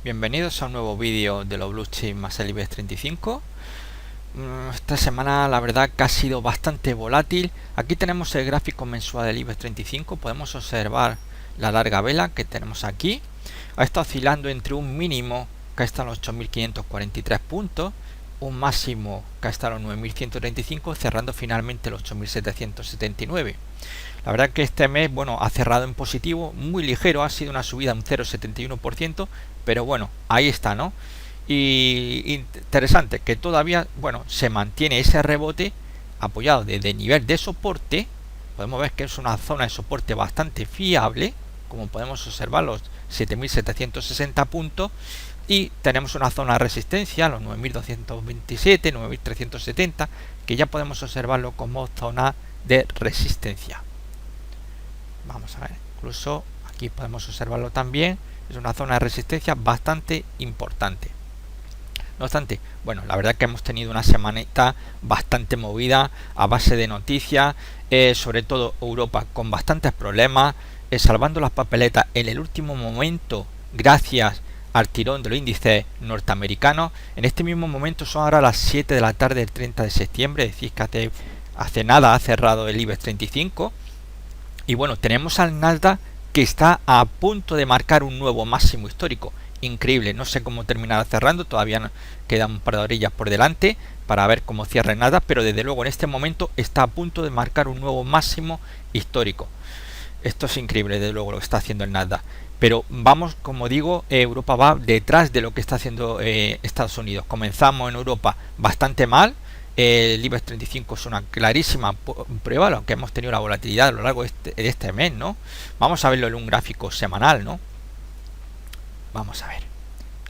Bienvenidos a un nuevo vídeo de los blue chips más el IBEX 35. Esta semana la verdad que ha sido bastante volátil. Aquí tenemos el gráfico mensual del IBEX 35. Podemos observar la larga vela que tenemos aquí. Ha estado oscilando entre un mínimo que está en los 8.543 puntos, un máximo que está en los 9.135, cerrando finalmente los 8.779. La verdad que este mes, bueno, ha cerrado en positivo, muy ligero, ha sido una subida de un 0,71%, pero bueno, ahí está, ¿no? Y interesante que todavía, bueno, se mantiene ese rebote apoyado desde nivel de soporte. Podemos ver que es una zona de soporte bastante fiable, como podemos observar los 7.760 puntos, y tenemos una zona de resistencia, los 9.227, 9.370, que ya podemos observarlo como zona de resistencia. Vamos a ver, incluso aquí podemos observarlo también, es una zona de resistencia bastante importante. No obstante, bueno, la verdad que hemos tenido una semanita bastante movida a base de noticias, sobre todo Europa con bastantes problemas, salvando las papeletas en el último momento gracias al tirón de los índices norteamericanos. En este mismo momento son ahora las 7 de la tarde del 30 de septiembre, es decir que hace nada ha cerrado el IBEX 35. Y bueno, tenemos al Nasdaq que está a punto de marcar un nuevo máximo histórico. Increíble, no sé cómo terminará cerrando, todavía quedan un par de orillas por delante para ver cómo cierra el Nasdaq, pero desde luego en este momento está a punto de marcar un nuevo máximo histórico. Esto es increíble, desde luego, lo que está haciendo el Nasdaq. Pero vamos, como digo, Europa va detrás de lo que está haciendo Estados Unidos. Comenzamos en Europa bastante mal. El IBEX 35 es una clarísima prueba, aunque hemos tenido la volatilidad a lo largo de este mes, ¿no? Vamos a verlo en un gráfico semanal, ¿no? Vamos a ver.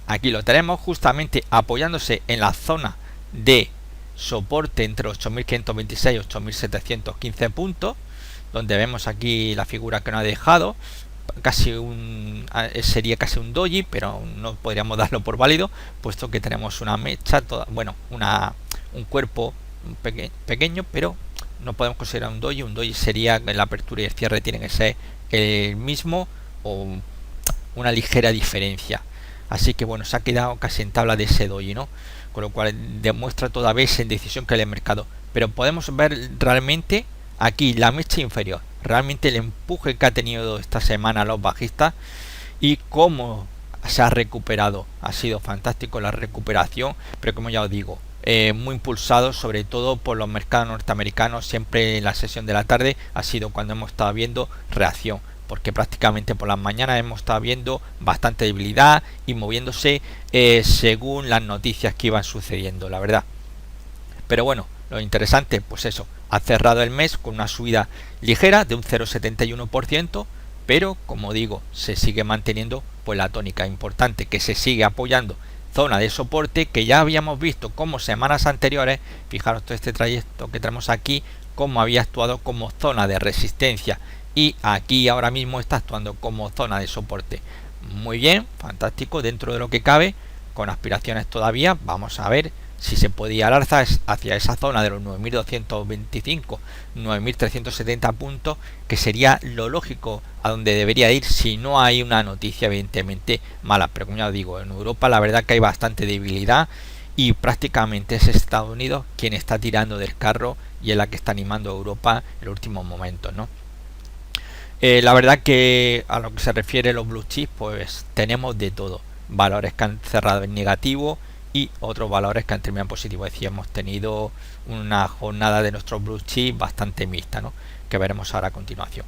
Aquí lo tenemos justamente apoyándose en la zona de soporte entre 8.526 y 8.715 puntos, donde vemos aquí la figura que nos ha dejado. Sería casi un doji, pero no podríamos darlo por válido, puesto que tenemos una mecha, un cuerpo pequeño, pero no podemos considerar un doji. Un doji sería que la apertura y el cierre tienen que ser el mismo o una ligera diferencia. Así que bueno, se ha quedado casi en tabla de ese doji, ¿no? Con lo cual demuestra todavía esa indecisión que hay en el mercado. Pero podemos ver realmente aquí la mecha inferior, realmente el empuje que ha tenido esta semana los bajistas y cómo se ha recuperado. Ha sido fantástico la recuperación, pero como ya os digo, muy impulsado sobre todo por los mercados norteamericanos. Siempre en la sesión de la tarde ha sido cuando hemos estado viendo reacción, porque prácticamente por las mañanas hemos estado viendo bastante debilidad y moviéndose según las noticias que iban sucediendo, la verdad. Pero bueno, lo interesante, pues eso, ha cerrado el mes con una subida ligera de un 0,71%, pero como digo, se sigue manteniendo pues la tónica importante, que se sigue apoyando zona de soporte que ya habíamos visto como semanas anteriores. Fijaros todo este trayecto que tenemos aquí, cómo había actuado como zona de resistencia, y aquí ahora mismo está actuando como zona de soporte. Muy bien, fantástico dentro de lo que cabe, con aspiraciones todavía. Vamos a ver si se puede ir al alza hacia esa zona de los 9.225, 9.370 puntos, que sería lo lógico a donde debería ir si no hay una noticia evidentemente mala. Pero como ya os digo, en Europa la verdad que hay bastante debilidad y prácticamente es Estados Unidos quien está tirando del carro y es la que está animando a Europa en los últimos momentos, ¿no? La verdad que a lo que se refiere a los blue chips, pues tenemos de todo. Valores que han cerrado en negativo y otros valores que han terminado en positivo. Es decir, hemos tenido una jornada de nuestros blue chips bastante mixta, ¿no? Que veremos ahora a continuación.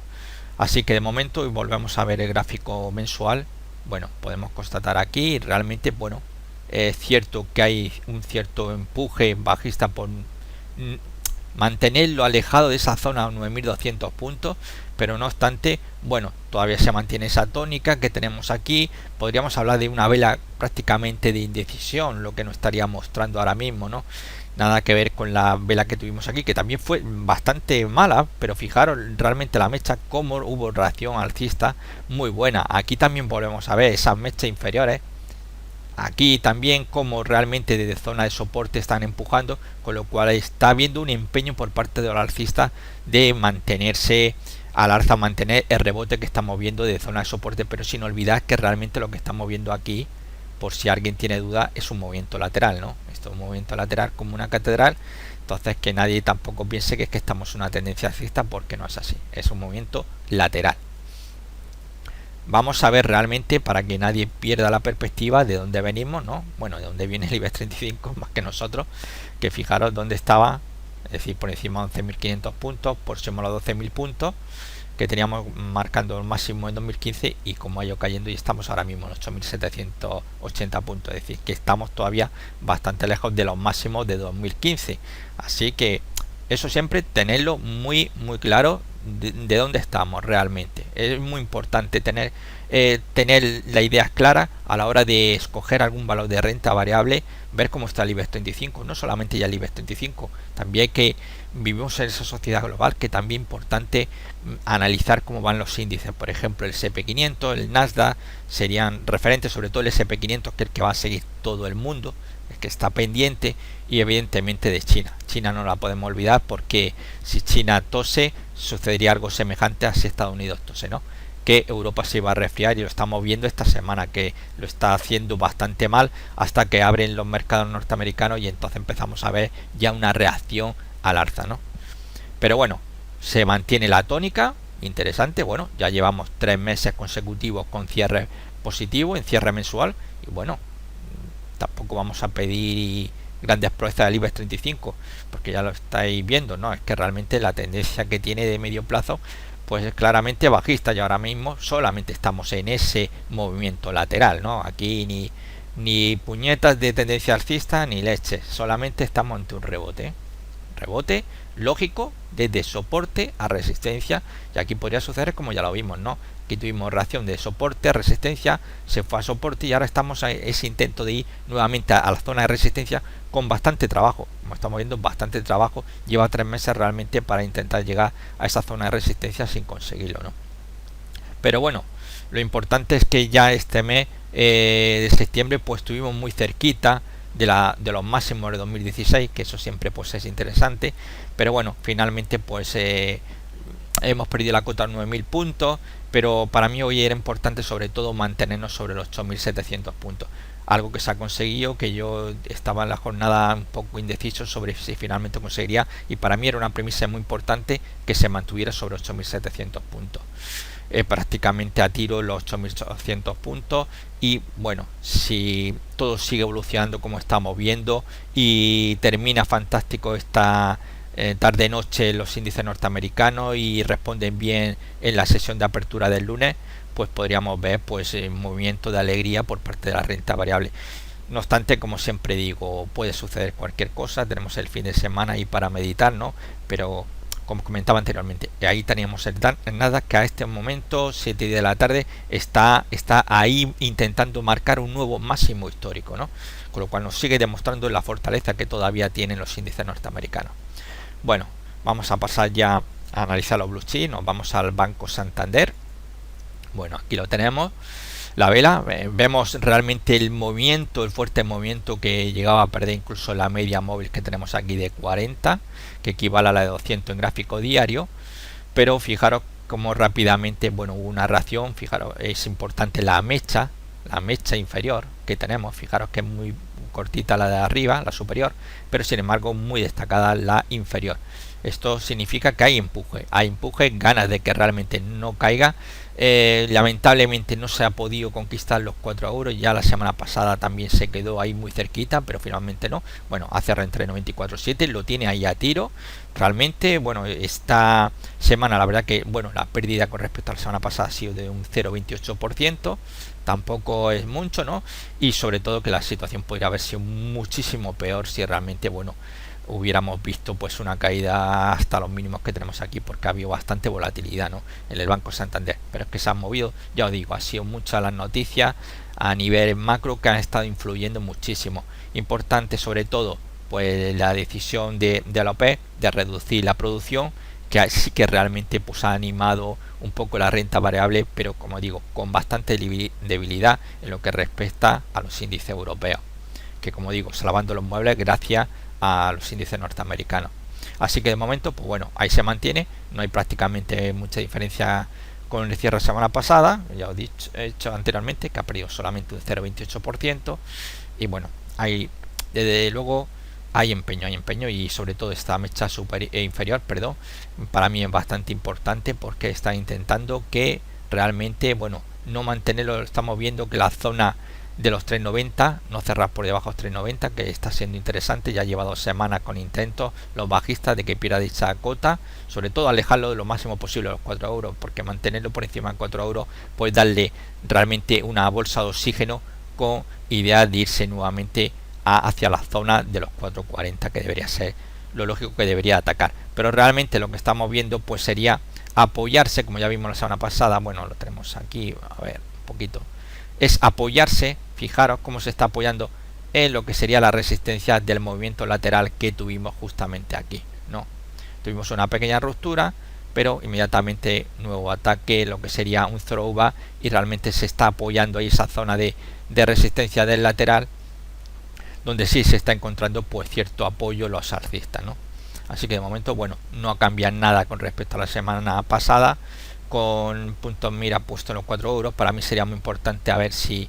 Así que de momento, y volvemos a ver el gráfico mensual, bueno, podemos constatar aquí realmente, bueno, es cierto que hay un cierto empuje bajista por mantenerlo alejado de esa zona 9.200 puntos, pero no obstante, bueno, todavía se mantiene esa tónica que tenemos aquí. Podríamos hablar de una vela prácticamente de indecisión, lo que nos estaría mostrando ahora mismo, ¿no? Nada que ver con la vela que tuvimos aquí, que también fue bastante mala, pero fijaros realmente la mecha, cómo hubo reacción alcista muy buena. Aquí también volvemos a ver esas mechas inferiores. Aquí también como realmente desde zona de soporte están empujando, con lo cual está habiendo un empeño por parte de los alcistas de mantenerse al alza, mantener el rebote que estamos viendo de zona de soporte, pero sin olvidar que realmente lo que estamos viendo aquí por si alguien tiene duda, es un movimiento lateral, ¿no? Esto es un movimiento lateral como una catedral. Entonces que nadie tampoco piense que es que estamos en una tendencia alcista, porque no es así, es un movimiento lateral. Vamos a ver realmente, para que nadie pierda la perspectiva, de dónde venimos, ¿no? Bueno, de dónde viene el IBEX 35 más que nosotros, que fijaros dónde estaba, es decir, por encima de 11.500 puntos, por encima de los 12.000 puntos que teníamos marcando el máximo en 2015, y como ha ido cayendo y estamos ahora mismo en 8.780 puntos, es decir, que estamos todavía bastante lejos de los máximos de 2015. Así que eso siempre tenerlo muy claro, de dónde estamos realmente. Es muy importante tener la idea clara a la hora de escoger algún valor de renta variable, ver cómo está el IBEX 35, no solamente ya el IBEX 35, también hay que vivimos en esa sociedad global, que también es importante analizar cómo van los índices. Por ejemplo, el S&P500, el Nasdaq serían referentes, sobre todo el S&P500, que es el que va a seguir todo el mundo, el que está pendiente, y evidentemente de China. China no la podemos olvidar, porque si China tose, sucedería algo semejante a si Estados Unidos tose, ¿no? Que Europa se va a resfriar, y lo estamos viendo esta semana, que lo está haciendo bastante mal, hasta que abren los mercados norteamericanos, y entonces empezamos a ver ya una reacción al alza, ¿no? Pero bueno, se mantiene la tónica, interesante. Bueno, ya llevamos 3 meses consecutivos con cierre positivo, en cierre mensual, y bueno, tampoco vamos a pedir grandes proezas del IBEX 35, porque ya lo estáis viendo, ¿no? Es que realmente la tendencia que tiene de medio plazo pues es claramente bajista, y ahora mismo solamente estamos en ese movimiento lateral, ¿no? Aquí ni puñetas de tendencia alcista ni leche, solamente estamos ante un rebote lógico desde soporte a resistencia, y aquí podría suceder como ya lo vimos, ¿no? Aquí tuvimos reacción de soporte a resistencia, se fue a soporte, y ahora estamos a ese intento de ir nuevamente a la zona de resistencia con bastante trabajo. Como estamos viendo, bastante trabajo, lleva 3 meses realmente para intentar llegar a esa zona de resistencia sin conseguirlo, ¿no? Pero bueno, lo importante es que ya este mes de septiembre pues estuvimos muy cerquita de los máximos de 2016, que eso siempre pues es interesante. Pero bueno, finalmente pues hemos perdido la cota a 9.000 puntos, pero para mí hoy era importante sobre todo mantenernos sobre los 8.700 puntos, algo que se ha conseguido, que yo estaba en la jornada un poco indeciso sobre si finalmente conseguiría, y para mí era una premisa muy importante que se mantuviera sobre 8.700 puntos. Prácticamente a tiro los 8.800 puntos, y bueno, si todo sigue evolucionando como estamos viendo y termina fantástico esta tarde noche los índices norteamericanos y responden bien en la sesión de apertura del lunes, pues podríamos ver pues un movimiento de alegría por parte de la renta variable. No obstante, como siempre digo, puede suceder cualquier cosa, tenemos el fin de semana ahí para meditar, ¿no? Pero como comentaba anteriormente, ahí teníamos el Nasdaq, que a este momento, 7 de la tarde, está ahí intentando marcar un nuevo máximo histórico, ¿no? Con lo cual nos sigue demostrando la fortaleza que todavía tienen los índices norteamericanos. Bueno, vamos a pasar ya a analizar los blue chips. Nos vamos al Banco Santander. Bueno, aquí lo tenemos, la vela. Vemos realmente el movimiento, el fuerte movimiento que llegaba a perder incluso la media móvil que tenemos aquí de 40, que equivale a la de 200 en gráfico diario. Pero fijaros cómo rápidamente, bueno, hubo una reacción. Fijaros, es importante la mecha inferior que tenemos. Fijaros que es muy cortita la de arriba, la superior, pero sin embargo muy destacada la inferior. Esto significa que hay empuje, ganas de que realmente no caiga. Lamentablemente no se ha podido conquistar los 4 euros. Ya la semana pasada también se quedó ahí muy cerquita, pero finalmente no. Bueno, hace entre 94.7, lo tiene ahí a tiro. Realmente, bueno, esta semana la verdad que, bueno, la pérdida con respecto a la semana pasada ha sido de un 0,28%. Tampoco es mucho, ¿no? Y sobre todo que la situación podría haber sido muchísimo peor si realmente, bueno, hubiéramos visto pues una caída hasta los mínimos que tenemos aquí, porque ha habido bastante volatilidad, ¿no?, en el Banco Santander. Pero es que se han movido, ya os digo, ha sido muchas las noticias a nivel macro que han estado influyendo muchísimo. Importante sobre todo pues la decisión de la OPEP de reducir la producción, que sí que realmente pues ha animado un poco la renta variable, pero como digo, con bastante debilidad en lo que respecta a los índices europeos, que como digo, salvando los muebles gracias a los índices norteamericanos. Así que de momento, pues bueno, ahí se mantiene, no hay prácticamente mucha diferencia con el cierre semana pasada, ya os he dicho anteriormente que ha perdido solamente un 0,28%. Y bueno, hay desde luego hay empeño y sobre todo esta mecha inferior, perdón, para mí es bastante importante porque está intentando que realmente, bueno, no mantenerlo. Estamos viendo que la zona de los 3,90, no cerrar por debajo de los 3,90, que está siendo interesante. Ya lleva 2 semanas con intentos los bajistas de que pierda dicha cota, sobre todo alejarlo de lo máximo posible a los 4 euros, porque mantenerlo por encima de 4 euros puede darle realmente una bolsa de oxígeno con idea de irse nuevamente hacia la zona de los 4,40, que debería ser lo lógico que debería atacar. Pero realmente lo que estamos viendo pues sería apoyarse, como ya vimos la semana pasada. Bueno, lo tenemos aquí, a ver, un poquito, es apoyarse. Fijaros cómo se está apoyando en lo que sería la resistencia del movimiento lateral que tuvimos justamente aquí, ¿no? Tuvimos una pequeña ruptura, pero inmediatamente nuevo ataque, lo que sería un throwback, y realmente se está apoyando ahí esa zona de resistencia del lateral, donde sí se está encontrando pues cierto apoyo los alcistas, ¿no? Así que de momento, bueno, no cambia nada con respecto a la semana pasada, con puntos mira puesto en los 4 euros. Para mí sería muy importante a ver si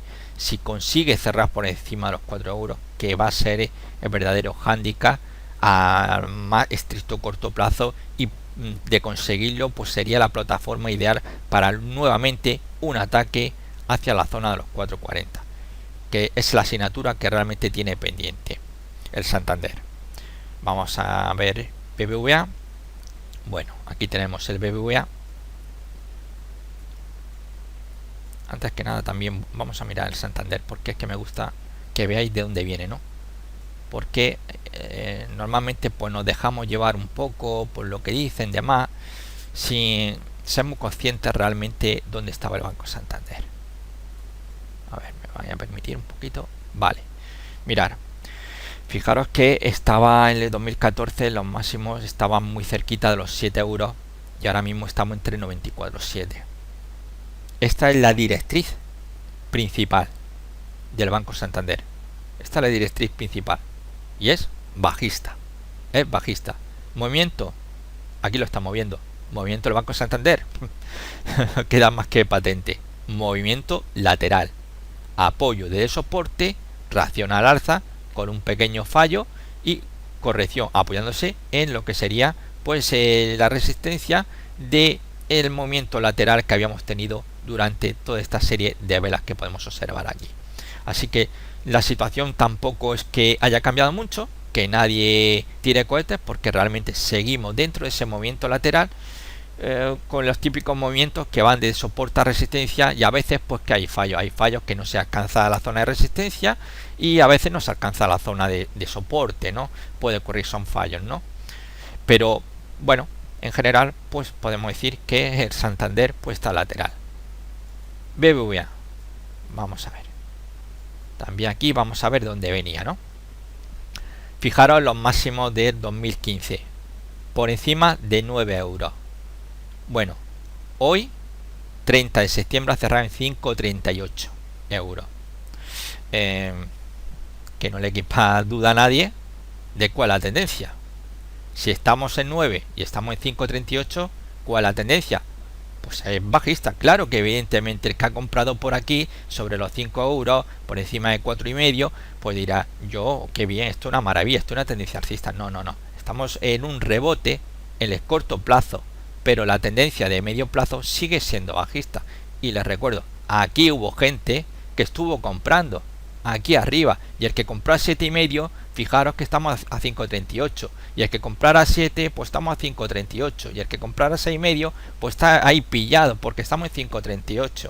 consigue cerrar por encima de los 4 euros, que va a ser el verdadero hándicap a más estricto corto plazo, y de conseguirlo pues sería la plataforma ideal para nuevamente un ataque hacia la zona de los 4,40, que es la asignatura que realmente tiene pendiente el Santander. Vamos a ver BBVA. Bueno, aquí tenemos el BBVA. Antes que nada también vamos a mirar el Santander, porque es que me gusta que veáis de dónde viene, ¿no? Porque normalmente pues nos dejamos llevar un poco por lo que dicen demás, sin ser muy conscientes realmente dónde estaba el Banco Santander. A ver, me voy a permitir un poquito. Vale, mirar, fijaros que estaba en el 2014, los máximos estaban muy cerquita de los 7 euros, y ahora mismo estamos entre 94,7. Esta es la directriz principal del Banco Santander. Esta es la directriz principal y es bajista. Es bajista. Movimiento, aquí lo estamos viendo. Movimiento del Banco Santander queda más que patente. Movimiento lateral. Apoyo de soporte, reacción al alza con un pequeño fallo y corrección, apoyándose en lo que sería pues la resistencia de el movimiento lateral que habíamos tenido durante toda esta serie de velas que podemos observar aquí. Así que la situación tampoco es que haya cambiado mucho, que nadie tire cohetes, porque realmente seguimos dentro de ese movimiento lateral, con los típicos movimientos que van de soporte a resistencia, y a veces pues que hay fallos que no se alcanza la zona de resistencia y a veces no se alcanza la zona de soporte, ¿no? Puede ocurrir, son fallos, ¿no? Pero bueno, en general pues podemos decir que el Santander pues está lateral. BBVA, vamos a ver, también aquí vamos a ver dónde venía, ¿no? Fijaros los máximos de 2015, por encima de 9 euros. Bueno, hoy 30 de septiembre ha cerrado en 5,38 euros, que no le quepa duda a nadie de cuál es la tendencia. Si estamos en 9 y estamos en 5,38, ¿cuál es la tendencia? Pues es bajista. Claro que evidentemente el que ha comprado por aquí sobre los 5 euros, por encima de 4,5, pues dirá, yo, qué bien, esto es una maravilla, esto es una tendencia alcista. No, estamos en un rebote en el corto plazo, pero la tendencia de medio plazo sigue siendo bajista. Y les recuerdo, aquí hubo gente que estuvo comprando aquí arriba, y el que compró a 7,5, fijaros que estamos a 5,38, y el que comprara a 7 pues estamos a 5,38, y el que comprara a 6,5 pues está ahí pillado porque estamos en 5,38.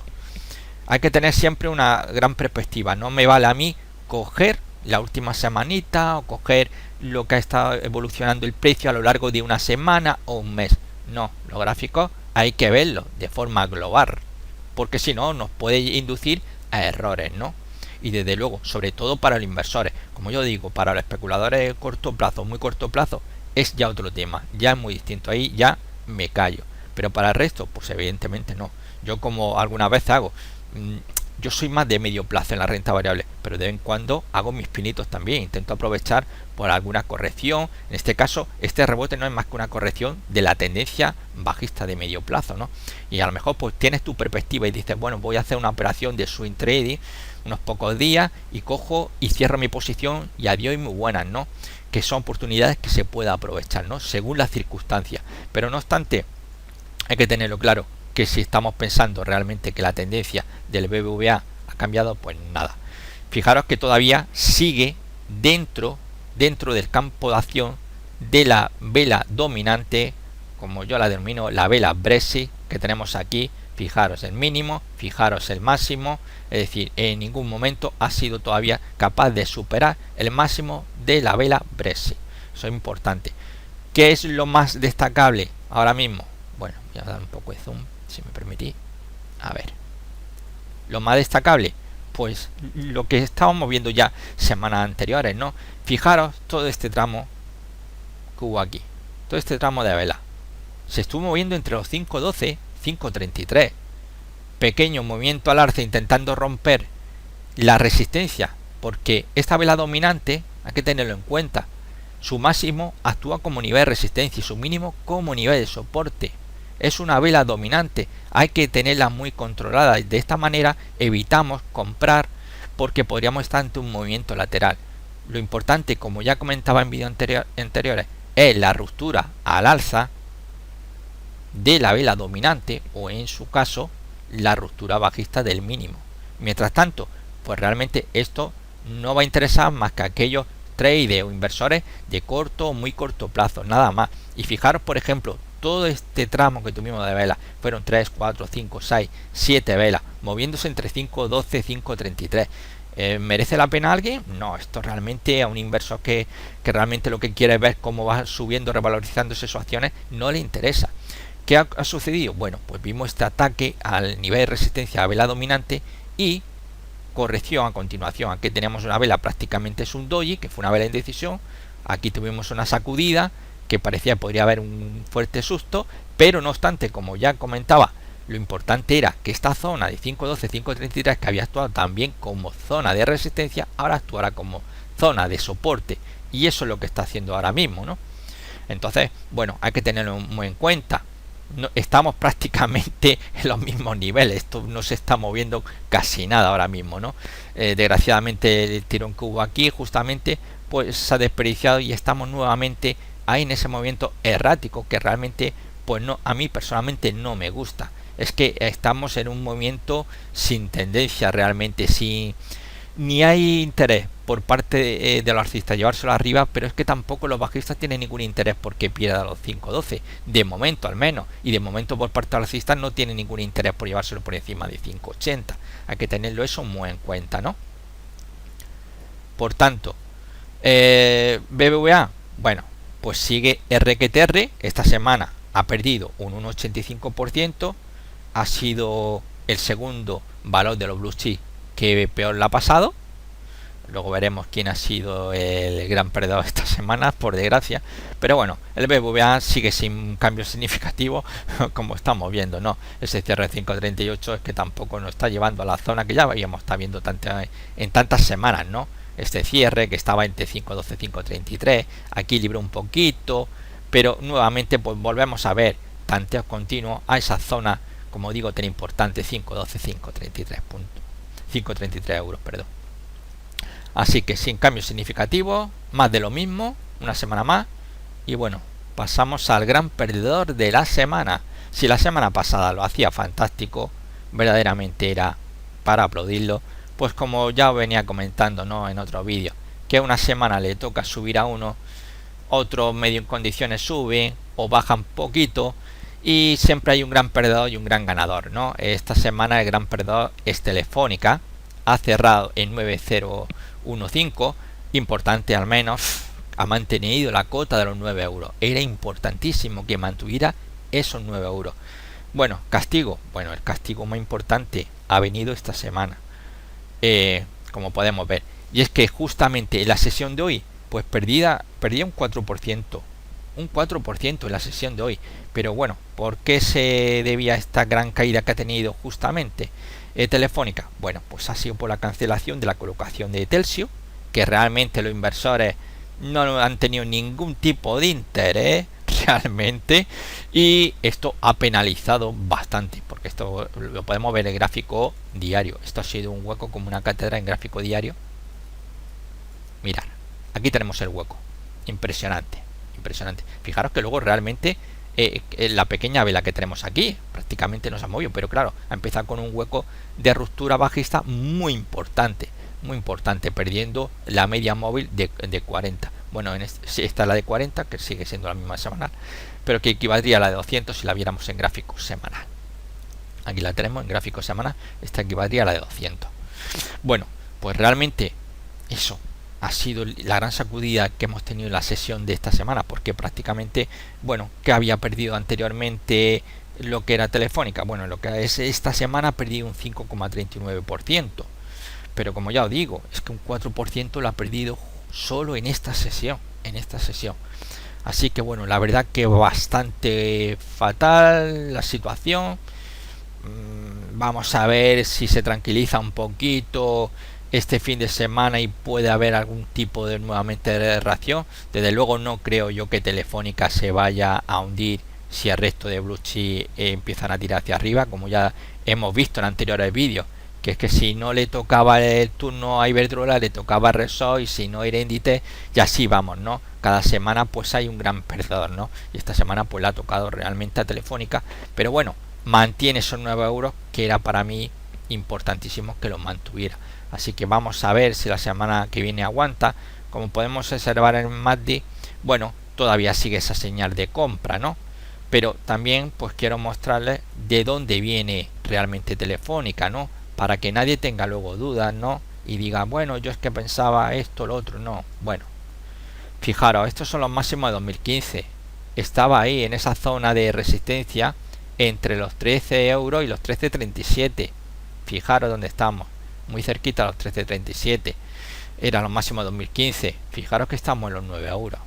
Hay que tener siempre una gran perspectiva. No me vale a mí coger la última semanita o coger lo que ha estado evolucionando el precio a lo largo de una semana o un mes. No, los gráficos hay que verlos de forma global, porque si no nos puede inducir a errores, ¿no? Y desde luego, sobre todo para los inversores, como yo digo, para los especuladores de corto plazo, muy corto plazo, es ya otro tema, ya es muy distinto, ahí ya me callo. Pero para el resto, pues evidentemente no. Yo, como alguna vez hago, yo soy más de medio plazo en la renta variable, pero de vez en cuando hago mis pinitos también, intento aprovechar por alguna corrección. En este caso, este rebote no es más que una corrección de la tendencia bajista de medio plazo, ¿no? Y a lo mejor pues tienes tu perspectiva y dices, bueno, voy a hacer una operación de swing trading unos pocos días y cojo y cierro mi posición y adiós y muy buenas, ¿no? Que son oportunidades que se pueda aprovechar, ¿no? Según las circunstancias. Pero no obstante, hay que tenerlo claro, que si estamos pensando realmente que la tendencia del BBVA ha cambiado, pues nada. Fijaros que todavía sigue dentro del campo de acción de la vela dominante, como yo la denomino, la vela Brexit, que tenemos aquí. Fijaros el mínimo, fijaros el máximo, es decir, en ningún momento ha sido todavía capaz de superar el máximo de la vela Brexit. Eso es importante. ¿Qué es lo más destacable ahora mismo? Bueno, voy a dar un poco de zoom, si me permitís. A ver, lo más destacable, pues lo que estábamos viendo ya semanas anteriores, ¿no? Fijaros todo este tramo que hubo aquí, todo este tramo de vela se estuvo moviendo entre los 5.12, 5.33, pequeño movimiento al alza intentando romper la resistencia, porque esta vela dominante hay que tenerlo en cuenta, su máximo actúa como nivel de resistencia y su mínimo como nivel de soporte. Es una vela dominante, hay que tenerla muy controlada y de esta manera evitamos comprar porque podríamos estar ante un movimiento lateral. Lo importante, como ya comentaba en vídeos anteriores, es la ruptura al alza de la vela dominante o en su caso la ruptura bajista del mínimo. Mientras tanto, pues realmente esto no va a interesar más que a aquellos traders o inversores de corto o muy corto plazo, nada más. Y fijaros, por ejemplo, todo este tramo que tuvimos de velas fueron 3, 4, 5, 6, 7 velas moviéndose entre 5.12, 5.33. ¿Merece la pena a alguien? No, esto realmente a un inversor que realmente lo que quiere es ver cómo va subiendo, revalorizándose sus acciones, no le interesa. ¿Qué ha sucedido? Bueno, pues vimos este ataque al nivel de resistencia a vela dominante y corrección a continuación. Aquí teníamos una vela prácticamente es un doji, que fue una vela en decisión. Aquí tuvimos una sacudida que parecía que podría haber un fuerte susto, pero no obstante, como ya comentaba, lo importante era que esta zona de 5.12, 5.33 que había actuado también como zona de resistencia, ahora actuará como zona de soporte y eso es lo que está haciendo ahora mismo, ¿no? Entonces, bueno, hay que tenerlo muy en cuenta. No, estamos prácticamente en los mismos niveles, esto no se está moviendo casi nada ahora mismo, ¿no? Desgraciadamente el tirón que hubo aquí justamente pues se ha desperdiciado y estamos nuevamente ahí en ese movimiento errático que realmente pues no, a mí personalmente no me gusta. Es que estamos en un movimiento sin tendencia realmente, sin ni hay interés por parte de los alcistas llevárselo arriba, pero es que tampoco los bajistas tienen ningún interés porque pierda los 5.12, de momento al menos, y de momento por parte de los alcistas no tienen ningún interés por llevárselo por encima de 5.80. Hay que tenerlo eso muy en cuenta, ¿no? Por tanto, BBVA, bueno, pues sigue RQTR, esta semana ha perdido un 1,85%, ha sido el segundo valor de los blue chips que peor la ha pasado. Luego veremos quién ha sido el gran perdedor esta semana, por desgracia. Pero bueno, el BBVA sigue sin cambios significativos, como estamos viendo, ¿no? Ese cierre de 5.38 es que tampoco nos está llevando a la zona que ya habíamos estado viendo en tantas semanas, ¿no? Este cierre que estaba entre 5.12 y 5.33, aquí libró un poquito, pero nuevamente pues volvemos a ver tanteos continuos a esa zona, como digo, tan importante, 5.12, 5.33 euros, perdón. Así que sin cambios significativos, más de lo mismo, una semana más. Y bueno, pasamos al gran perdedor de la semana. Si la semana pasada lo hacía fantástico, verdaderamente era para aplaudirlo, pues como ya venía comentando, ¿no?, en otro vídeo, que una semana le toca subir a uno, otro medio en condiciones sube o bajan poquito y siempre hay un gran perdedor y un gran ganador, ¿no? Esta semana el gran perdedor es Telefónica, ha cerrado en 9.015, importante al menos, ha mantenido la cota de los 9 euros, era importantísimo que mantuviera esos 9 euros. Bueno, castigo, bueno, el castigo más importante ha venido esta semana, como podemos ver, y es que justamente en la sesión de hoy pues perdía un 4%, en la sesión de hoy. Pero bueno, ¿por qué se debía a esta gran caída que ha tenido justamente? Telefónica? Bueno, pues ha sido por la cancelación de la colocación de Telsio, que realmente los inversores no han tenido ningún tipo de interés realmente, y esto ha penalizado bastante, porque esto lo podemos ver en el gráfico diario. Esto ha sido un hueco como una cátedra en gráfico diario. Mirad, aquí tenemos el hueco, impresionante, impresionante. Fijaros que luego realmente la pequeña vela que tenemos aquí prácticamente no se ha movido, pero claro, ha empezado con un hueco de ruptura bajista muy importante, perdiendo la media móvil de 40. Bueno, esta es la de 40, que sigue siendo la misma semanal, pero que equivaldría a la de 200 si la viéramos en gráfico semanal. Aquí la tenemos en gráfico semanal, esta equivaldría a la de 200. Bueno, pues realmente eso ha sido la gran sacudida que hemos tenido en la sesión de esta semana, porque prácticamente, bueno, que había perdido anteriormente lo que era Telefónica. Bueno, lo que es esta semana ha perdido un 5,39%, pero como ya os digo, es que un 4% lo ha perdido solo en esta sesión, Así que bueno, la verdad que bastante fatal la situación. Vamos a ver si se tranquiliza un poquito este fin de semana y puede haber algún tipo de nuevamente de reacción. Desde luego no creo yo que Telefónica se vaya a hundir si el resto de blue chip empiezan a tirar hacia arriba, como ya hemos visto en anteriores vídeos, que es que si no le tocaba el turno a Iberdrola, le tocaba a Repsol, y si no era Inditex, y así vamos, ¿no? Cada semana pues hay un gran perdedor, ¿no? Y esta semana pues le ha tocado realmente a Telefónica, pero bueno, mantiene esos 9 euros, que era para mí importantísimo que los mantuviera. Así que vamos a ver si la semana que viene aguanta. Como podemos observar en MACD, bueno, todavía sigue esa señal de compra, ¿no? Pero también pues quiero mostrarles de dónde viene realmente Telefónica, ¿no? Para que nadie tenga luego dudas, ¿no? Y diga, bueno, yo es que pensaba esto, lo otro, no. Bueno, fijaros, estos son los máximos de 2015. Estaba ahí en esa zona de resistencia entre los 13 euros y los 13,37. Fijaros dónde estamos, muy cerquita a los 13,37. Eran los máximos de 2015. Fijaros que estamos en los 9 euros.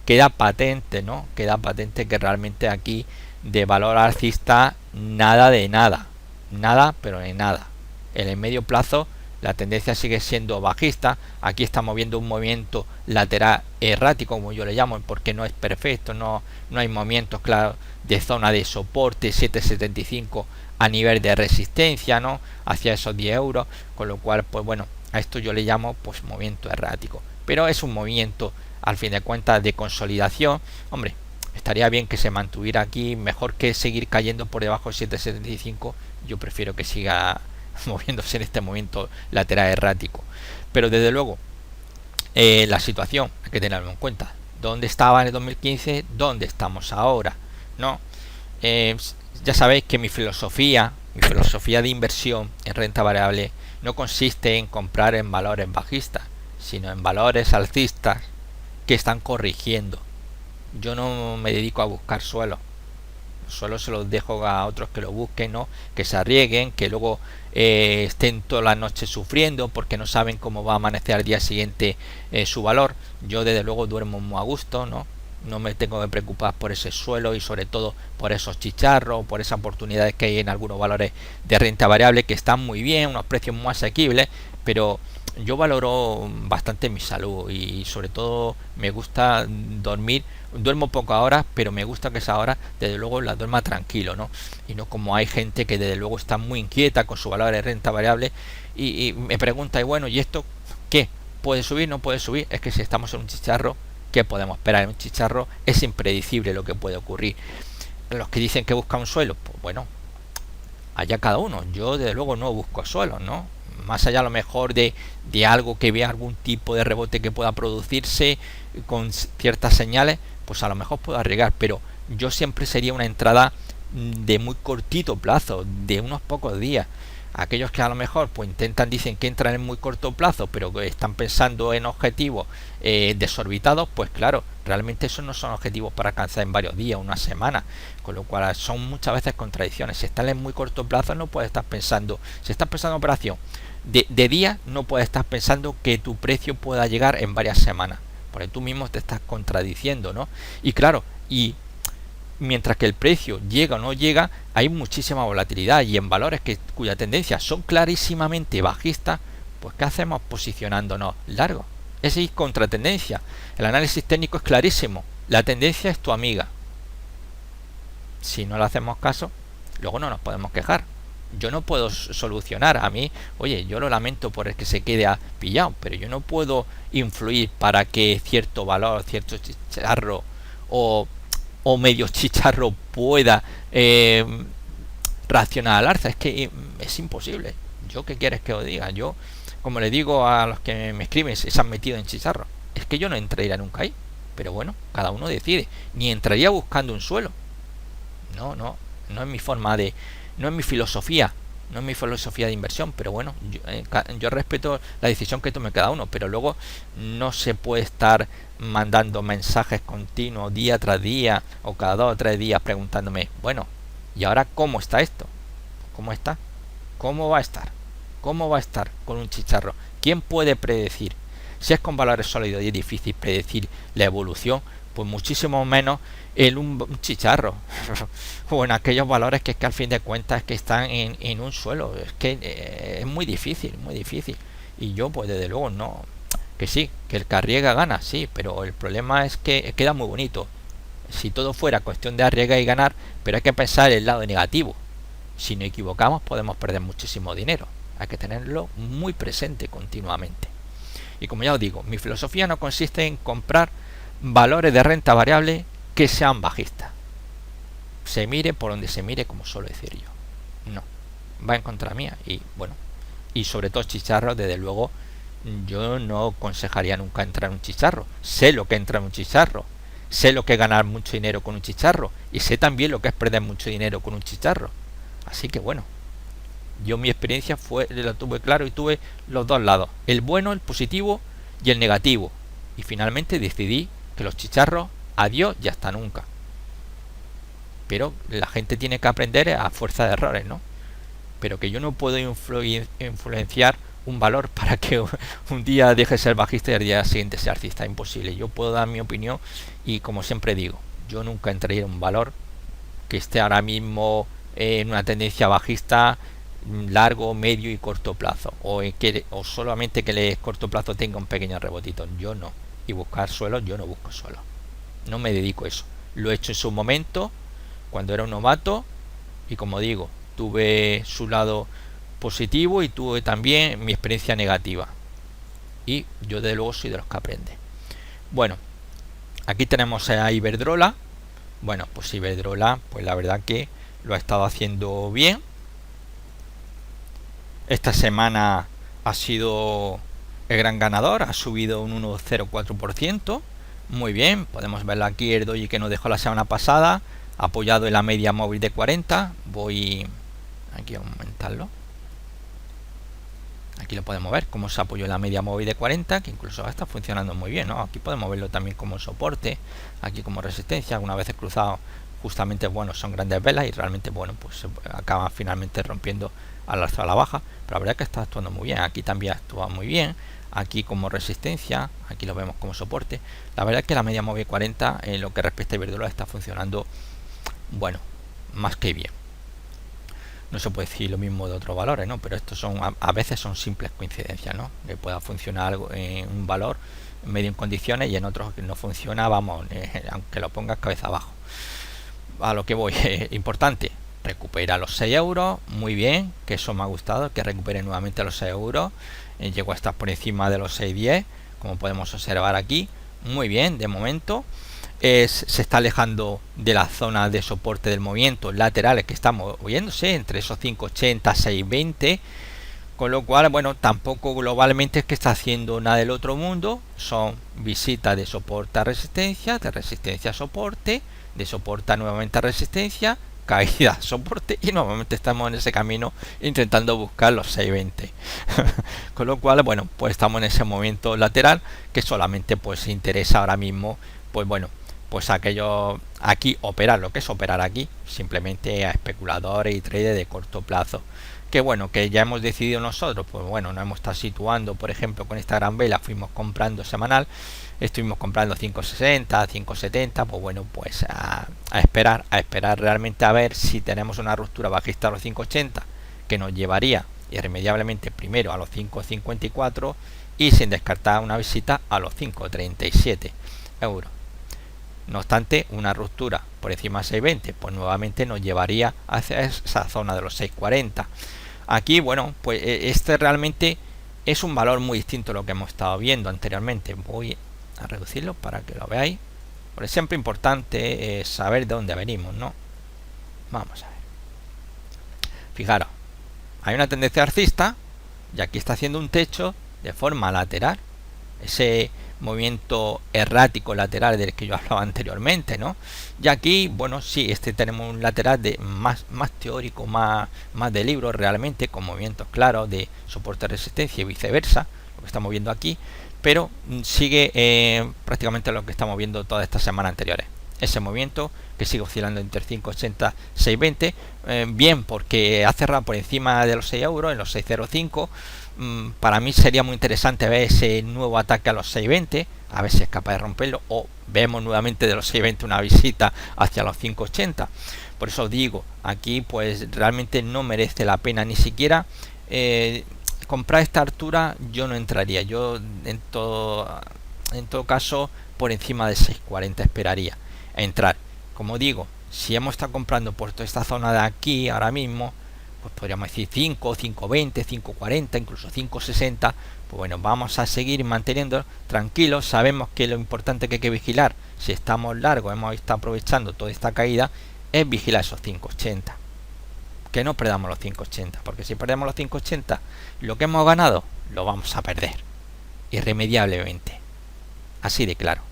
Queda patente, ¿no? Queda patente que realmente aquí de valor alcista nada de nada. Nada, pero de nada. En el medio plazo la tendencia sigue siendo bajista. Aquí estamos viendo un movimiento lateral errático, como yo le llamo, porque no es perfecto, no hay movimientos claros de zona de soporte 7,75 a nivel de resistencia, ¿no? Hacia esos 10 euros, con lo cual pues bueno, a esto yo le llamo pues movimiento errático, pero es un movimiento al fin de cuentas de consolidación. Hombre, estaría bien que se mantuviera aquí, mejor que seguir cayendo por debajo de 7,75. Yo prefiero que siga moviéndose en este momento lateral errático, pero desde luego la situación hay que tenerlo en cuenta. ¿Dónde estaba en el 2015? ¿Dónde estamos ahora? ¿No? Ya sabéis que mi filosofía de inversión en renta variable no consiste en comprar en valores bajistas, sino en valores alcistas que están corrigiendo. Yo no me dedico a buscar suelos. Los suelos se los dejo a otros que lo busquen, ¿no? Que se arriesguen, que luego estén toda la noche sufriendo porque no saben cómo va a amanecer al día siguiente su valor. Yo desde luego duermo muy a gusto, ¿no? No me tengo que preocupar por ese suelo y sobre todo por esos chicharros, por esas oportunidades que hay en algunos valores de renta variable que están muy bien, unos precios muy asequibles, pero yo valoro bastante mi salud y sobre todo me gusta dormir. Duermo pocas horas, pero me gusta que esa hora desde luego la duerma tranquilo, ¿no? Y no como hay gente que desde luego está muy inquieta con su valor de renta variable y me pregunta, y bueno, ¿y esto qué? ¿Puede subir? ¿No puede subir? Es que si estamos en un chicharro, ¿qué podemos esperar? En un chicharro es impredecible lo que puede ocurrir. Los que dicen que buscan un suelo, pues bueno, allá cada uno. Yo desde luego no busco suelos, ¿no? Más allá a lo mejor de algo que vea algún tipo de rebote que pueda producirse con ciertas señales, pues a lo mejor puedo arriesgar, pero yo siempre sería una entrada de muy cortito plazo, de unos pocos días. Aquellos que a lo mejor pues dicen que entran en muy corto plazo, pero que están pensando en objetivos desorbitados, pues claro, realmente esos no son objetivos para alcanzar en varios días, una semana, con lo cual son muchas veces contradicciones. Si están en muy corto plazo no puedes estar pensando, si estás pensando en operación de día, no puedes estar pensando que tu precio pueda llegar en varias semanas, porque tú mismo te estás contradiciendo, ¿no? Y claro, y mientras que el precio llega o no llega, hay muchísima volatilidad, y en valores cuya tendencia son clarísimamente bajistas, pues ¿qué hacemos posicionándonos largo? Es ir contra tendencia. El análisis técnico es clarísimo, la tendencia es tu amiga. Si no le hacemos caso, luego no nos podemos quejar. Yo no puedo solucionar a mí, oye, yo lo lamento por el que se quede pillado, pero yo no puedo influir para que cierto valor, cierto chicharro o medio chicharro pueda reaccionar al alza. Es que es imposible. ¿Yo qué quieres que os diga? Yo, como le digo a los que me escriben, se han metido en chicharro, es que yo no entraría nunca ahí. Pero bueno, cada uno decide. Ni entraría buscando un suelo. No es mi forma de... No es mi filosofía. No es mi filosofía de inversión. Pero bueno, yo respeto la decisión que tome cada uno. Pero luego no se puede estar mandando mensajes continuos día tras día o cada 2 o 3 días preguntándome, bueno, ¿y ahora cómo está esto? ¿Cómo está? ¿Cómo va a estar? ¿Cómo va a estar con un chicharro? ¿Quién puede predecir? Si es con valores sólidos y es difícil predecir la evolución, pues muchísimo menos en un chicharro o en aquellos valores que es que al fin de cuentas es que están en un suelo. Es que es muy difícil, muy difícil. Y yo pues desde luego no, que sí, que el que arriesga gana, sí, pero el problema es que queda muy bonito si todo fuera cuestión de arriesgar y ganar, pero hay que pensar el lado negativo. Si nos equivocamos podemos perder muchísimo dinero. Hay que tenerlo muy presente continuamente. Y como ya os digo, mi filosofía no consiste en comprar valores de renta variable que sean bajistas. Se mire por donde se mire, como suelo decir yo. No, va en contra mía. Y bueno, y sobre todo chicharros, desde luego, yo no aconsejaría nunca entrar en un chicharro. Sé lo que entra en un chicharro. Sé lo que es ganar mucho dinero con un chicharro. Y sé también lo que es perder mucho dinero con un chicharro. Así que bueno, yo mi experiencia lo tuve claro y tuve los dos lados, el bueno, el positivo y el negativo, y finalmente decidí que los chicharros, adiós y hasta nunca. Pero la gente tiene que aprender a fuerza de errores, ¿no? Pero que yo no puedo influenciar un valor para que un día deje de ser bajista y al día siguiente sea alcista. Imposible. Yo puedo dar mi opinión y, como siempre digo, yo nunca entraría en un valor que esté ahora mismo en una tendencia bajista largo, medio y corto plazo, o solamente que el corto plazo tenga un pequeño rebotito. Yo no. Y buscar suelos, yo no busco suelos. No me dedico a eso. Lo he hecho en su momento, cuando era un novato, y como digo, tuve su lado positivo y tuve también mi experiencia negativa. Y yo de luego soy de los que aprende. Bueno, aquí tenemos a Iberdrola. Bueno, pues Iberdrola, pues la verdad que lo ha estado haciendo bien. Esta semana ha sido el gran ganador, ha subido un 1,04%. Muy bien, podemos verlo aquí, el doji que nos dejó la semana pasada, apoyado en la media móvil de 40. Voy aquí a aumentarlo. Aquí lo podemos ver, cómo se apoyó en la media móvil de 40, que incluso está funcionando muy bien, ¿no? Aquí podemos verlo también como soporte, aquí como resistencia, algunas veces cruzado. Justamente, bueno, son grandes velas y realmente, bueno, pues acaba finalmente rompiendo al alza o a la baja, pero la verdad es que está actuando muy bien. Aquí también actúa muy bien, aquí como resistencia, aquí lo vemos como soporte. La verdad es que la media móvil 40 en lo que respecta a Iberdrola está funcionando, bueno, más que bien. No se puede decir lo mismo de otros valores, ¿no? Pero estos son, a veces son simples coincidencias, ¿no? Que pueda funcionar algo en un valor medio en condiciones y en otros que no funciona, vamos, aunque lo pongas cabeza abajo. A lo que voy, importante, recupera los 6 euros, muy bien, que eso me ha gustado, que recupere nuevamente los 6 euros, llegó a estar por encima de los 6,10, como podemos observar aquí, muy bien, de momento. Se está alejando de la zona de soporte del movimiento laterales que estamos moviéndose entre esos 5,80, 6,20, con lo cual, bueno, tampoco globalmente es que está haciendo nada del otro mundo. Son visitas de soporte a resistencia, de resistencia a soporte, de soporte a nuevamente a resistencia, caída a soporte, y nuevamente estamos en ese camino intentando buscar los 6,20. Con lo cual, bueno, pues estamos en ese movimiento lateral que solamente pues interesa ahora mismo, pues bueno, pues aquello aquí operar, lo que es operar aquí, simplemente a especuladores y traders de corto plazo, que bueno, que ya hemos decidido nosotros, pues bueno, nos hemos estado situando, por ejemplo, con esta gran vela fuimos comprando semanal, estuvimos comprando 5.60, 5.70, pues bueno, pues a esperar realmente a ver si tenemos una ruptura bajista a los 5.80, que nos llevaría irremediablemente primero a los 5.54 y sin descartar una visita a los 5.37 euros. No obstante, una ruptura por encima de 6.20 pues nuevamente nos llevaría hacia esa zona de los 6.40. Aquí, bueno, pues este realmente es un valor muy distinto a lo que hemos estado viendo anteriormente. Voy a reducirlo para que lo veáis. Por ejemplo, importante saber de dónde venimos, ¿no? Vamos a ver. Fijaros, hay una tendencia alcista y aquí está haciendo un techo de forma lateral. Ese movimiento errático lateral del que yo hablaba anteriormente, ¿no? Y aquí, bueno, sí, tenemos un lateral de más teórico, más de libro realmente, con movimientos claros de soporte resistencia y viceversa, lo que estamos viendo aquí, pero sigue prácticamente lo que estamos viendo todas estas semanas anteriores. Ese movimiento que sigue oscilando entre 5.80 y 6.20, bien porque ha cerrado por encima de los 6 euros en los 6.05. Para mí sería muy interesante ver ese nuevo ataque a los 6.20, a ver si es capaz de romperlo, o vemos nuevamente de los 6.20 una visita hacia los 5.80. Por eso digo, aquí pues realmente no merece la pena ni siquiera comprar esta altura. Yo no entraría, yo en todo caso por encima de 6.40 esperaría entrar. Como digo, si hemos estado comprando por toda esta zona de aquí ahora mismo, pues podríamos decir 5, 5.20, 5.40, incluso 5.60, pues bueno, vamos a seguir manteniendo tranquilos. Sabemos que lo importante que hay que vigilar, si estamos largos, hemos estado aprovechando toda esta caída, es vigilar esos 5.80, que no perdamos los 5.80, porque si perdemos los 5.80, lo que hemos ganado lo vamos a perder irremediablemente, así de claro.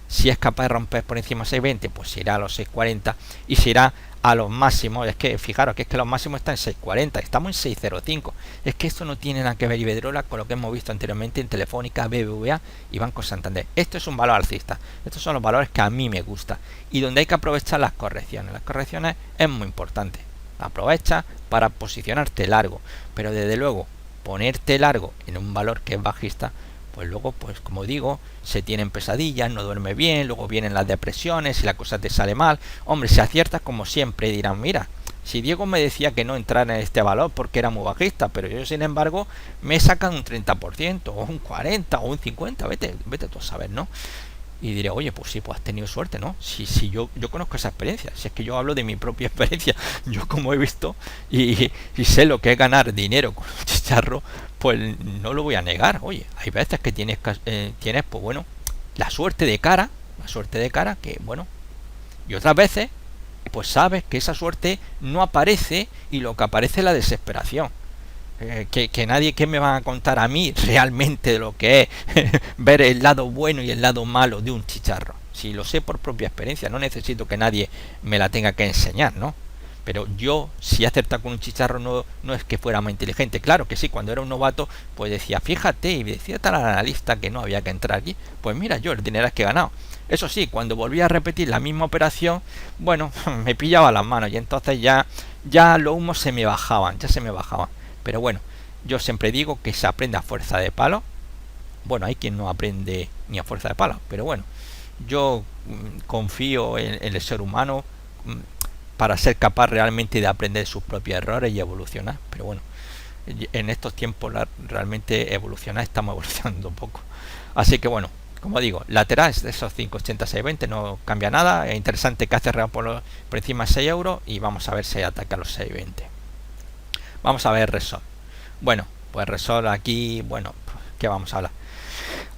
Si es capaz de romper por encima de 6.20, pues irá a los 6.40 y se irá a los máximos. Es que fijaros que los máximos están en 6.40, estamos en 6.05. Es que esto no tiene nada que ver, Iberdrola, con lo que hemos visto anteriormente en Telefónica, BBVA y Banco Santander. Esto es un valor alcista. Estos son los valores que a mí me gustan y donde hay que aprovechar las correcciones. Las correcciones es muy importante. Aprovecha para posicionarte largo, pero desde luego ponerte largo en un valor que es bajista, pues luego, pues como digo, se tienen pesadillas, no duerme bien, luego vienen las depresiones y la cosa te sale mal. Hombre, si aciertas como siempre dirán, mira, si Diego me decía que no entrara en este valor porque era muy bajista, pero yo sin embargo me sacan un 30% o un 40% o un 50%, vete tú a saber, ¿no? Y diré, oye, pues sí, pues has tenido suerte, ¿no? Si yo conozco esa experiencia, si es que yo hablo de mi propia experiencia, yo como he visto y sé lo que es ganar dinero con un chicharro, pues no lo voy a negar. Oye, hay veces que tienes pues bueno, la suerte de cara, que bueno, y otras veces, pues sabes que esa suerte no aparece y lo que aparece es la desesperación. Que nadie, que me van a contar a mí realmente de lo que es ver el lado bueno y el lado malo de un chicharro. Si lo sé por propia experiencia, no necesito que nadie me la tenga que enseñar, ¿no? Pero yo, si acertar con un chicharro, no es que fuera más inteligente. Claro que sí, cuando era un novato, pues decía, fíjate, y decía tal analista que no había que entrar aquí. Pues mira, yo el dinero es que he ganado. Eso sí, cuando volví a repetir la misma operación, bueno, me pillaba las manos y entonces ya los humos se me bajaban, Pero bueno, yo siempre digo que se aprende a fuerza de palo. Bueno, hay quien no aprende ni a fuerza de palo, pero bueno, yo confío en el ser humano para ser capaz realmente de aprender sus propios errores y evolucionar. Pero bueno, en estos tiempos realmente estamos evolucionando un poco. Así que bueno, como digo, lateral de esos 5.80, 6.20 no cambia nada. Es interesante que ha cerrado por encima de 6 euros y vamos a ver si ataca los 6.20. Vamos a ver Repsol. Bueno, pues Repsol aquí, bueno, ¿qué vamos a hablar?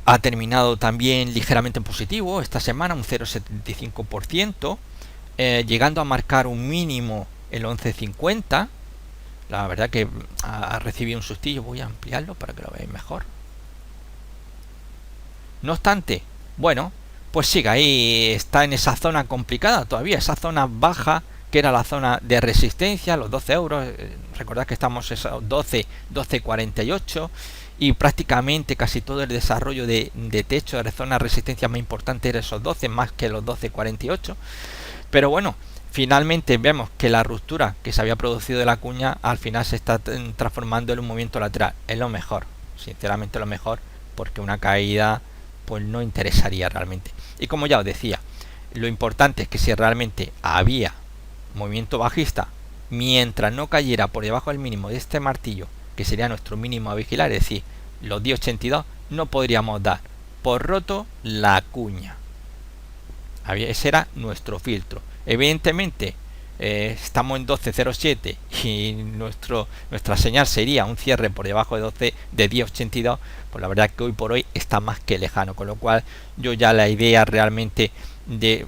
Ha terminado también ligeramente en positivo esta semana, un 0,75%, llegando a marcar un mínimo el 11.50. La verdad que ha recibido un sustillo. Voy a ampliarlo para que lo veáis mejor. No obstante, bueno, pues sigue ahí, está en esa zona complicada todavía, esa zona baja que era la zona de resistencia, los 12 euros. Recordad que estamos esos 12.48 y prácticamente casi todo el desarrollo de techo de zona de resistencia más importante era esos 12, más que los 12.48. Pero bueno, finalmente vemos que la ruptura que se había producido de la cuña al final se está transformando en un movimiento lateral. Es lo mejor, sinceramente lo mejor, porque una caída pues no interesaría realmente. Y como ya os decía, lo importante es que si realmente había movimiento bajista, mientras no cayera por debajo del mínimo de este martillo, que sería nuestro mínimo a vigilar, es decir, los 10.82, no podríamos dar por roto la cuña. Ese era nuestro filtro. Evidentemente estamos en 12.07 y nuestra señal sería un cierre por debajo de 10.82, pues la verdad que hoy por hoy está más que lejano, con lo cual yo ya la idea realmente de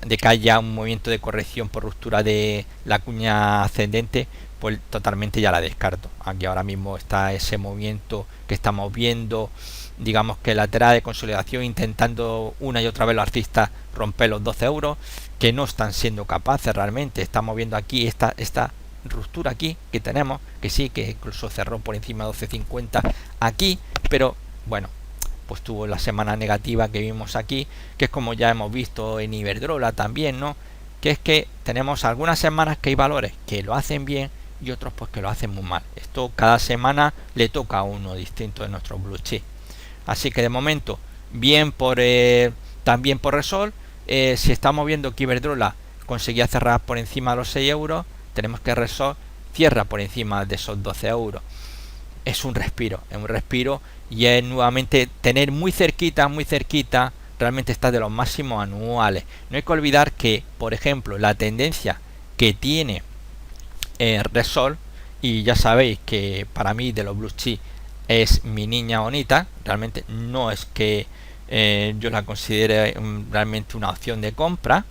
que haya un movimiento de corrección por ruptura de la cuña ascendente, pues totalmente ya la descarto. Aquí ahora mismo está ese movimiento que estamos viendo, digamos que lateral de consolidación, intentando una y otra vez los alcistas romper los 12 euros, que no están siendo capaces realmente. Estamos viendo aquí esta ruptura aquí que tenemos, que sí, que incluso cerró por encima de 12.50 aquí, pero bueno, pues tuvo la semana negativa que vimos aquí, que es como ya hemos visto en Iberdrola también, ¿no? Que es que tenemos algunas semanas que hay valores que lo hacen bien y otros pues que lo hacen muy mal. Esto cada semana le toca a uno distinto de nuestros blue chip. Así que de momento, bien por también por Resol. Si estamos viendo que Iberdrola conseguía cerrar por encima de los 6 euros, tenemos que Resol cierra por encima de esos 12 euros. Es un respiro y es nuevamente tener muy cerquita, realmente está de los máximos anuales. No hay que olvidar que, por ejemplo, la tendencia que tiene Resol, y ya sabéis que para mí de los blue chip es mi niña bonita, realmente no es que yo la considere realmente una opción de compra.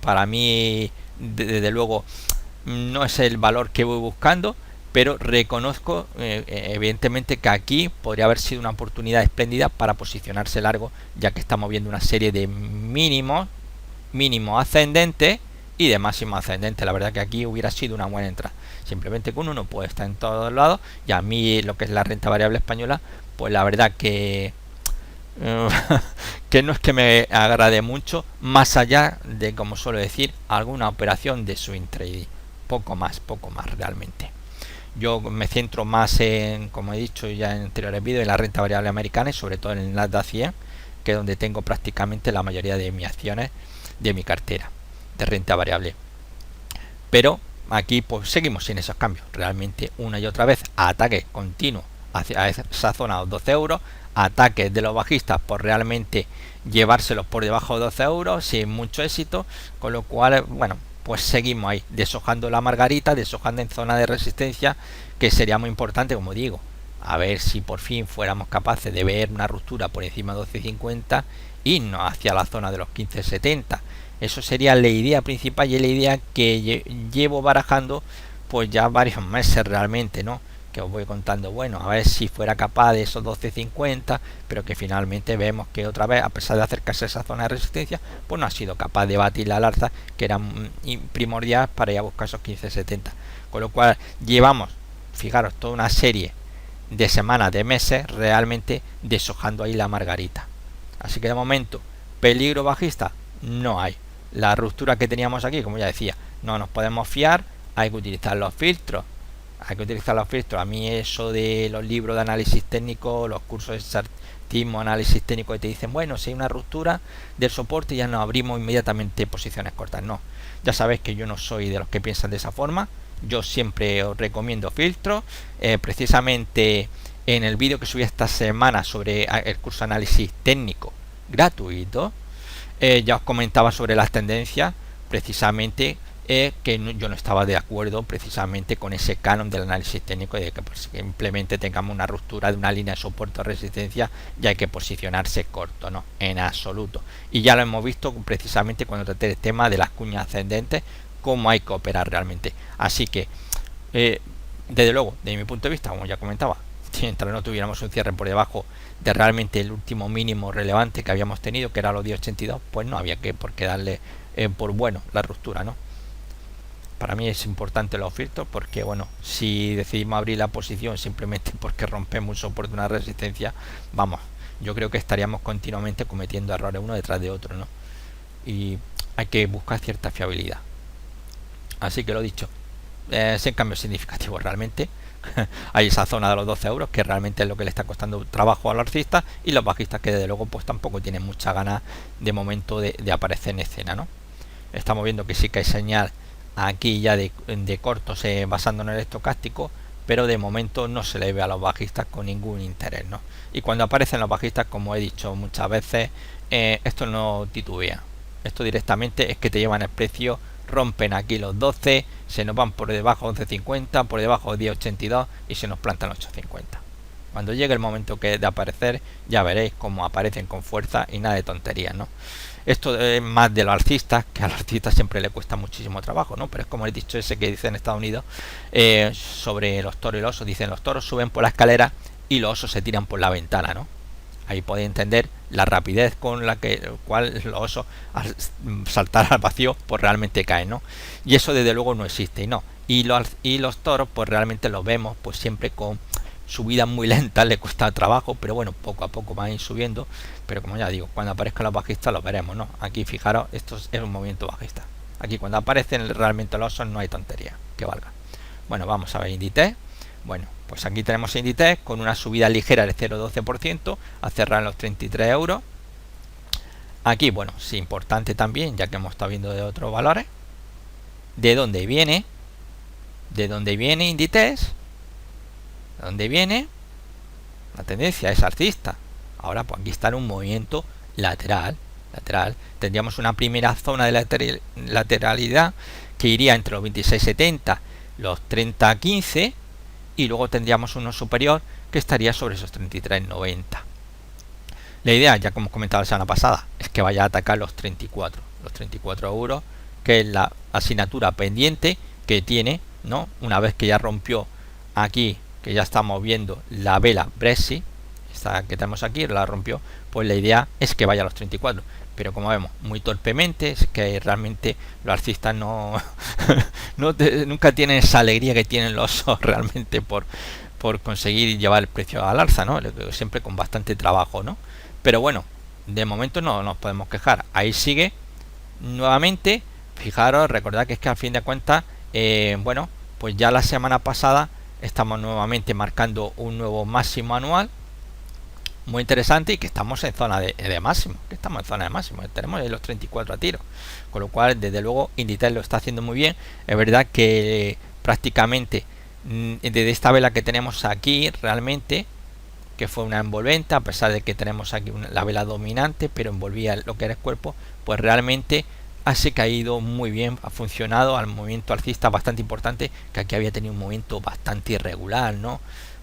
Para mí, desde luego, no es el valor que voy buscando, pero reconozco evidentemente que aquí podría haber sido una oportunidad espléndida para posicionarse largo, ya que estamos viendo una serie de mínimo ascendente y de máximo ascendente. La verdad que aquí hubiera sido una buena entrada. Simplemente que uno no puede estar en todos lados, y a mí lo que es la renta variable española, pues la verdad que que no es que me agrade mucho, más allá de, como suelo decir, alguna operación de swing trading. Poco más realmente. Yo me centro más en, como he dicho ya en anteriores vídeos, en la renta variable americana y sobre todo en el Nasdaq 100, que es donde tengo prácticamente la mayoría de mis acciones de mi cartera de renta variable. Pero aquí pues seguimos sin esos cambios. Realmente una y otra vez ataque continuo hacia esa zona de 12 euros, ataques de los bajistas por realmente llevárselos por debajo de 12 euros sin mucho éxito, con lo cual, bueno, pues seguimos ahí, deshojando la margarita, deshojando en zona de resistencia, que sería muy importante, como digo, a ver si por fin fuéramos capaces de ver una ruptura por encima de 12.50 y no hacia la zona de los 15.70. Eso sería la idea principal y la idea que llevo barajando pues ya varios meses realmente, ¿no? Que os voy contando, bueno, a ver si fuera capaz de esos 12.50, pero que finalmente vemos que otra vez, a pesar de acercarse a esa zona de resistencia, pues no ha sido capaz de batir al alza, que era primordial para ir a buscar esos 15.70. Con lo cual llevamos, fijaros, toda una serie de semanas, de meses, realmente deshojando ahí la margarita. Así que de momento, peligro bajista no hay. La ruptura que teníamos aquí, como ya decía, no nos podemos fiar, hay que utilizar los filtros. A mí eso de los libros de análisis técnico, los cursos de expertismo, análisis técnico, que te dicen, bueno, si hay una ruptura del soporte ya nos abrimos inmediatamente posiciones cortas. No, ya sabéis que yo no soy de los que piensan de esa forma. Yo siempre os recomiendo filtros. Precisamente en el vídeo que subí esta semana sobre el curso de análisis técnico gratuito, ya os comentaba sobre las tendencias, precisamente que yo no estaba de acuerdo precisamente con ese canon del análisis técnico de que pues, simplemente tengamos una ruptura de una línea de soporte o resistencia y hay que posicionarse corto, no, en absoluto. Y ya lo hemos visto precisamente cuando traté el tema de las cuñas ascendentes, cómo hay que operar realmente. Así que desde luego, desde mi punto de vista, como ya comentaba, mientras no tuviéramos un cierre por debajo de realmente el último mínimo relevante que habíamos tenido, que era los 10.82, pues no había que por qué darle por bueno la ruptura, ¿no? Para mí es importante los filtros porque, bueno, si decidimos abrir la posición simplemente porque rompemos un soporte, una resistencia, vamos, yo creo que estaríamos continuamente cometiendo errores uno detrás de otro, ¿no? Y hay que buscar cierta fiabilidad. Así que lo dicho, sin cambios significativos realmente. Hay esa zona de los 12 euros que realmente es lo que le está costando trabajo al alcista, y los bajistas que desde luego pues tampoco tienen mucha ganas de momento de aparecer en escena, ¿no? Estamos viendo que sí que hay señal aquí ya de cortos basándonos en el estocástico, pero de momento no se le ve a los bajistas con ningún interés, ¿no? Y cuando aparecen los bajistas, como he dicho muchas veces, esto no titubea, esto directamente es que te llevan el precio, rompen aquí los 12, se nos van por debajo de 11.50, por debajo de 10.82 y se nos plantan 8.50. Cuando llegue el momento de aparecer, ya veréis cómo aparecen con fuerza y nada de tonterías, ¿no? Esto es más de los alcistas, que a los alcistas siempre le cuesta muchísimo trabajo, ¿no? Pero es como he dicho ese que dice en Estados Unidos sobre los toros y los osos. Dicen, los toros suben por la escalera y los osos se tiran por la ventana, ¿no? Ahí podéis entender la rapidez con la cual los osos al saltar al vacío pues realmente caen, ¿no? Y eso desde luego no existe, y no. Y los toros pues realmente los vemos pues siempre con subidas muy lentas, le cuesta trabajo, pero bueno, poco a poco van a ir subiendo. Pero como ya digo, cuando aparezcan los bajistas los veremos, ¿no? Aquí fijaros, esto es un movimiento bajista. Aquí cuando aparecen realmente los osos no hay tontería que valga. Bueno, vamos a ver Inditex. Bueno, pues aquí tenemos Inditex con una subida ligera del 0,12% a cerrar en los 33 euros. Aquí, bueno, es importante también, ya que hemos estado viendo de otros valores, de dónde viene Inditex, de dónde viene la tendencia, es alcista. Ahora pues aquí está en un movimiento lateral. Tendríamos una primera zona de lateralidad que iría entre los 26.70 los 30.15, y luego tendríamos uno superior que estaría sobre esos 33.90. La idea, ya como comentaba la semana pasada, es que vaya a atacar los 34 euros, que es la asignatura pendiente que tiene, ¿no? Una vez que ya rompió aquí, que ya estamos viendo la vela Brexit, esta que tenemos aquí, la rompió, pues la idea es que vaya a los 34. Pero como vemos, muy torpemente, es que realmente los alcistas nunca tienen esa alegría que tienen los osos realmente por conseguir llevar el precio al alza, ¿no? Siempre con bastante trabajo, ¿no? Pero bueno, de momento no nos podemos quejar. Ahí sigue nuevamente. Fijaros, recordad que es que al fin de cuentas, bueno, pues ya la semana pasada estamos nuevamente marcando un nuevo máximo anual muy interesante, y que estamos en zona de máximo, tenemos los 34 a tiro, con lo cual desde luego Inditex lo está haciendo muy bien. Es verdad que prácticamente desde esta vela que tenemos aquí realmente, que fue una envolvente, a pesar de que tenemos aquí la vela dominante, pero envolvía lo que era el cuerpo, pues realmente así que ha ido muy bien, ha funcionado al movimiento alcista bastante importante, que aquí había tenido un movimiento bastante irregular, ¿no?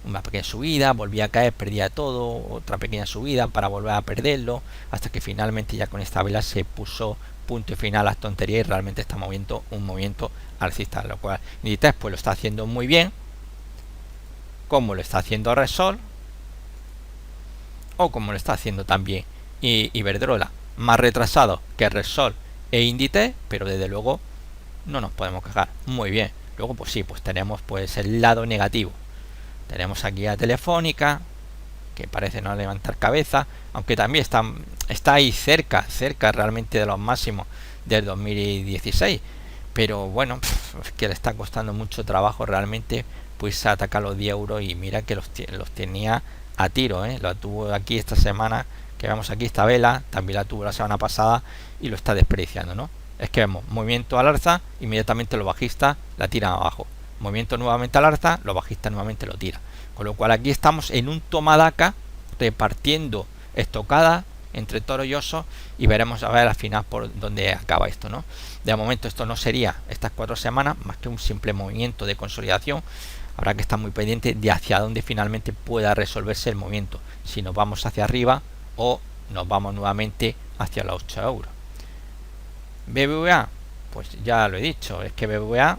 Una pequeña subida, volvía a caer, perdía todo, otra pequeña subida para volver a perderlo, hasta que finalmente ya con esta vela se puso punto y final a las tonterías y realmente está moviendo un movimiento alcista, lo cual Inditex pues lo está haciendo muy bien, como lo está haciendo Repsol, o como lo está haciendo también Iberdrola, más retrasado que Repsol e Inditex, pero desde luego no nos podemos quejar, muy bien. Luego pues sí, pues tenemos pues el lado negativo. Tenemos aquí a Telefónica, que parece no levantar cabeza, aunque también está ahí cerca realmente de los máximos del 2016, pero bueno, es que le está costando mucho trabajo realmente pues atacar los 10 euros, y mira que los tenía a tiro, lo tuvo aquí esta semana, que vemos aquí esta vela, también la tuvo la semana pasada y lo está desperdiciando, ¿no? Es que vemos movimiento al alza, inmediatamente los bajistas la tiran abajo, movimiento nuevamente al alza, los bajistas nuevamente lo tiran, con lo cual aquí estamos en un tomadaca repartiendo estocada entre toro y oso, y veremos a ver al final por dónde acaba esto, ¿no? De momento esto no sería estas 4 semanas más que un simple movimiento de consolidación. Habrá que estar muy pendiente de hacia dónde finalmente pueda resolverse el movimiento, si nos vamos hacia arriba o nos vamos nuevamente hacia los 8 euros. BBVA, pues ya lo he dicho, es que BBVA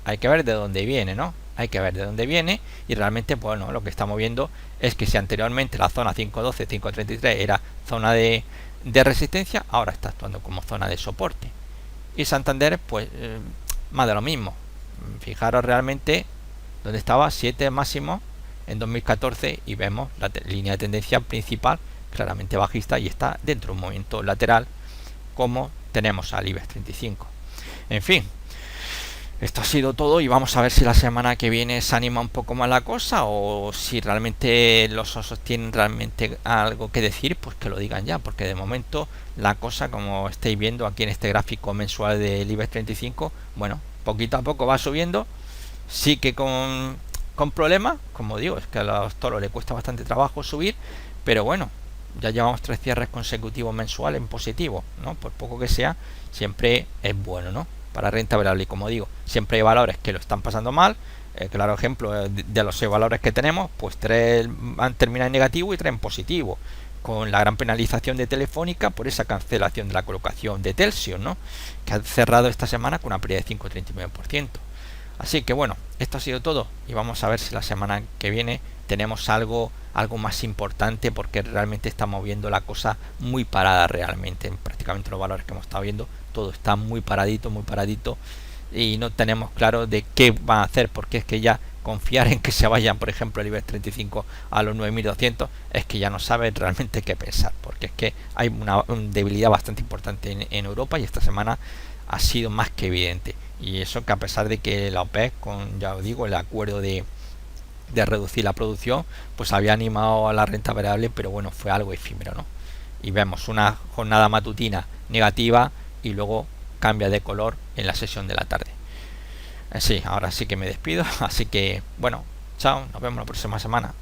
hay que ver de dónde viene, ¿no? Hay que ver de dónde viene, y realmente, bueno, lo que estamos viendo es que si anteriormente la zona 5.12, 5.33 era zona de resistencia, ahora está actuando como zona de soporte. Y Santander, pues más de lo mismo. Fijaros realmente donde estaba 7 máximo en 2014, y vemos la línea de tendencia principal claramente bajista, y está dentro de un movimiento lateral como tenemos al IBEX 35. En fin, esto ha sido todo y vamos a ver si la semana que viene se anima un poco más la cosa o si realmente los osos tienen realmente algo que decir, pues que lo digan ya, porque de momento la cosa, como estáis viendo aquí en este gráfico mensual del IBEX 35, bueno, poquito a poco va subiendo, sí que con problemas, como digo, es que a los toros les cuesta bastante trabajo subir, pero bueno, ya llevamos 3 cierres consecutivos mensuales en positivo, ¿no? Por poco que sea, siempre es bueno, ¿no? Para renta variable, y como digo, siempre hay valores que lo están pasando mal. Claro ejemplo, de los 6 valores que tenemos, pues 3 han terminado en negativo y 3 en positivo, con la gran penalización de Telefónica por esa cancelación de la colocación de Telxius, ¿no? Que ha cerrado esta semana con una pérdida de 5,39%. Así que bueno, esto ha sido todo y vamos a ver si la semana que viene tenemos algo más importante, porque realmente estamos viendo la cosa muy parada realmente. Prácticamente los valores que hemos estado viendo, todo está muy paradito y no tenemos claro de qué van a hacer, porque es que ya confiar en que se vayan, por ejemplo, el IBEX 35 a los 9.200 es que ya no saben realmente qué pensar, porque es que hay una debilidad bastante importante en Europa y esta semana ha sido más que evidente. Y eso que a pesar de que la OPEC, con, ya os digo, el acuerdo de reducir la producción, pues había animado a la renta variable, pero bueno, fue algo efímero, ¿no? Y vemos una jornada matutina negativa y luego cambia de color en la sesión de la tarde. Sí, ahora sí que me despido, así que bueno, chao, nos vemos la próxima semana.